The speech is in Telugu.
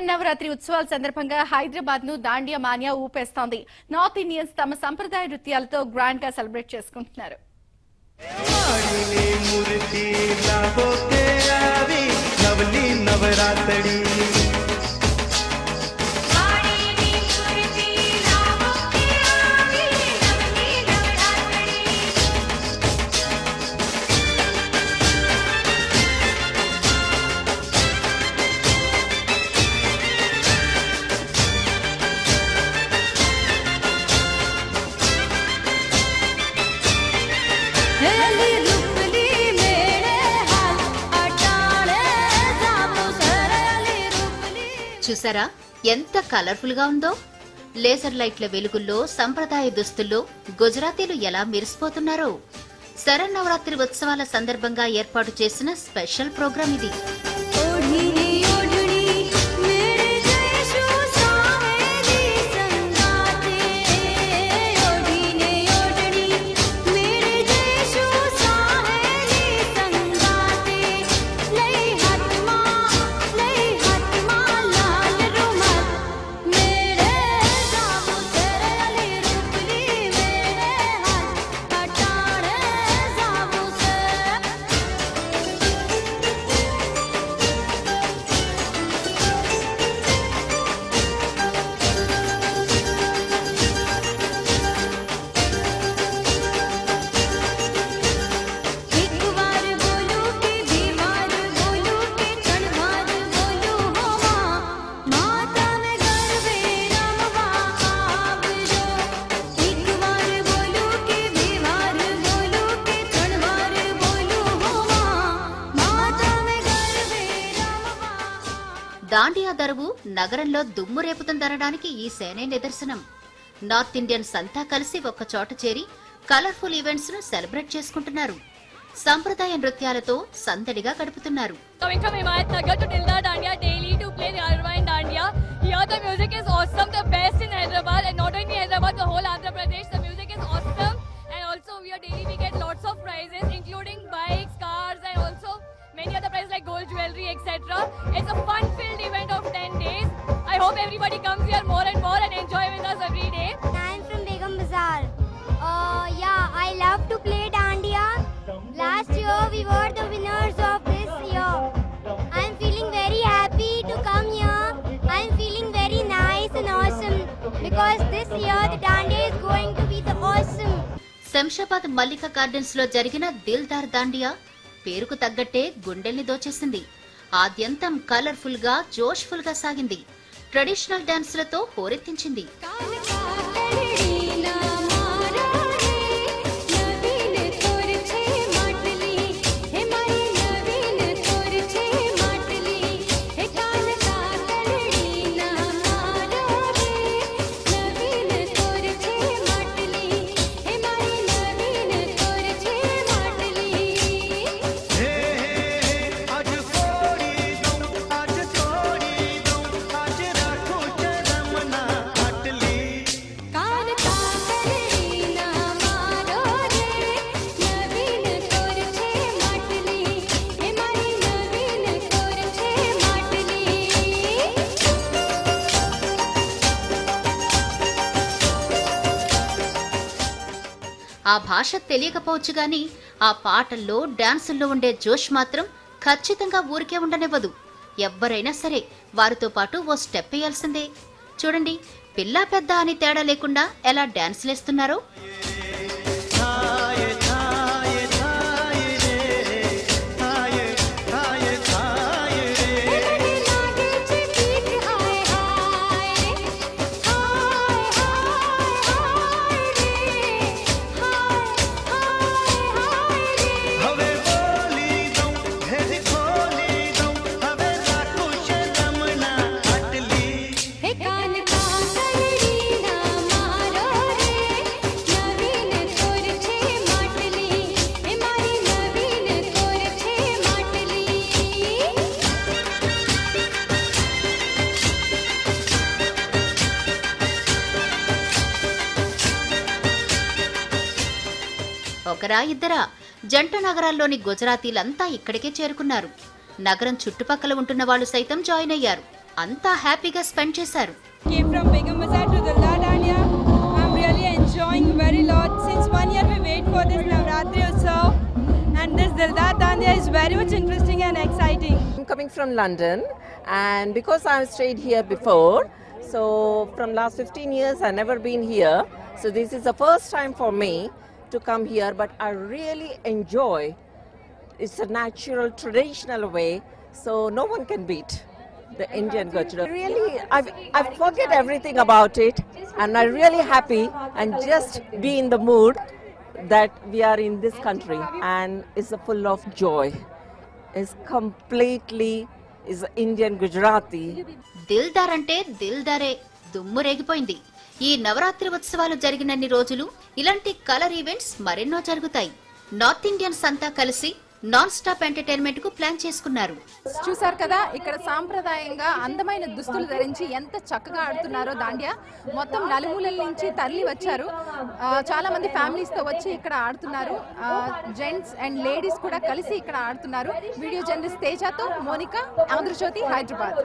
శరన్నవరాత్రి ఉత్సవాల సందర్భంగా హైదరాబాద్ ను దాండియా మానియా ఊపేస్తోంది. నార్త్ ఇండియన్స్ తమ సంప్రదాయ నృత్యాలతో గ్రాండ్ గా సెలబ్రేట్ చేసుకుంటున్నారు. చూసారా ఎంత కలర్ఫుల్ గా ఉందో? లేజర్ లైట్ల వెలుగుల్లో సంప్రదాయ దుస్తుల్లో గుజరాతీలు ఎలా మెరిసిపోతున్నారో. శరన్నవరాత్రి ఉత్సవాల సందర్భంగా ఏర్పాటు చేసిన స్పెషల్ ప్రోగ్రాం ఇది. దాండియా దరువు నగరంలో దుమ్ము రేపుతుందనడానికి ఈ సేనే నిదర్శనం. నార్త్ ఇండియన్స్ అంతా కలిసి ఒక్క చోట చేరి కలర్ఫుల్ ఈవెంట్స్ ను సెలబ్రేట్ చేసుకుంటున్నారు. సంప్రదాయ నృత్యాలతో సందడిగా గడుపుతున్నారు. Many other prizes like gold jewelry, etc. It's a fun-filled event of 10 days. I hope everybody comes here more and more and enjoy with us every day. I'm from Begum Bazaar. Yeah, I love to play Dandiya. Last year we were the winners of this year. I'm feeling very happy to come here. I'm feeling very nice and awesome because this year the Dandiya is going to be the awesome. Shamshabad Mallika gardens లో జరిగిన దిల్దార్ దాండియా పేరుకు తగ్గట్టే గుండెల్ని దోచేసింది. ఆద్యంతం కలర్ఫుల్ గా జోష్ఫుల్ గా సాగింది. ట్రెడిషనల్ డాన్స్లతో హోరెత్తించింది. ఆ భాష తెలియకపోవచ్చు గాని ఆ పాటల్లో డాన్సుల్లో ఉండే జోష్ మాత్రం ఖచ్చితంగా ఊరికే ఉండనివ్వదు. ఎవ్వరైనా సరే వారితో పాటు ఓ స్టెప్ వేయాల్సిందే. చూడండి, పిల్లా పెద్ద అని తేడా లేకుండా ఎలా డాన్స్లేస్తున్నారో. ఒకరా ఇద్దరా జంట నగరాల్లోని గుజరాతీలంతా ఇక్కడికే చేరుకున్నారు. నగరం చుట్టుపక్కల ఉంటున్న వాళ్ళు సైతం జాయిన్ అయ్యారు. అంతా హ్యాపీగా స్పెండ్ చేశారు. Came from Begum Bazaar to Dilda Dandiya. I'm really enjoying very lot. Since 1 year we wait for this Navratri Utsav, and this Dilda Dandiya is very much interesting and exciting. I'm coming from London, and because I've stayed here before, so from last 15 years I've never been here. So this is the first time for me to come here, but I really enjoy. It's a natural, traditional way, so no one can beat the Indian culture. Really, I forget everything about it, and I'm really happy and just be in the mood that we are in this country, and it's full of joy. It's completely is Indian Gujarati. Dildar అంటే దిల్దారే దుమ్ము రేగిపోయింది. ఈ నవరాత్రి ఉత్సవాలు జరిగినన్ని రోజులు ఇలాంటి కలర్ ఈవెంట్స్ మరెన్నో జరుగుతాయి. నార్త్ ఇండియన్స్ అంతా కలిసి నాన్ స్టాప్ ఎంటర్టైన్మెంట్ కు ప్లాన్ చేసుకున్నారు. చూసారు కదా, ఇక్కడ సాంప్రదాయంగా అందమైన దుస్తులు ధరించి ఎంత చక్కగా ఆడుతున్నారో దాండియా. మొత్తం నలుమూలల నుంచి తరలి వచ్చారు. చాలా మంది ఫ్యామిలీస్ తో వచ్చి ఇక్కడ ఆడుతున్నారు. జెంట్స్ అండ్ లేడీస్ కూడా కలిసి ఇక్కడ ఆడుతున్నారు. వీడియో జర్నలిస్ట్ తేజతో మోనికా, ఆంధ్రజ్యోతి, హైదరాబాద్.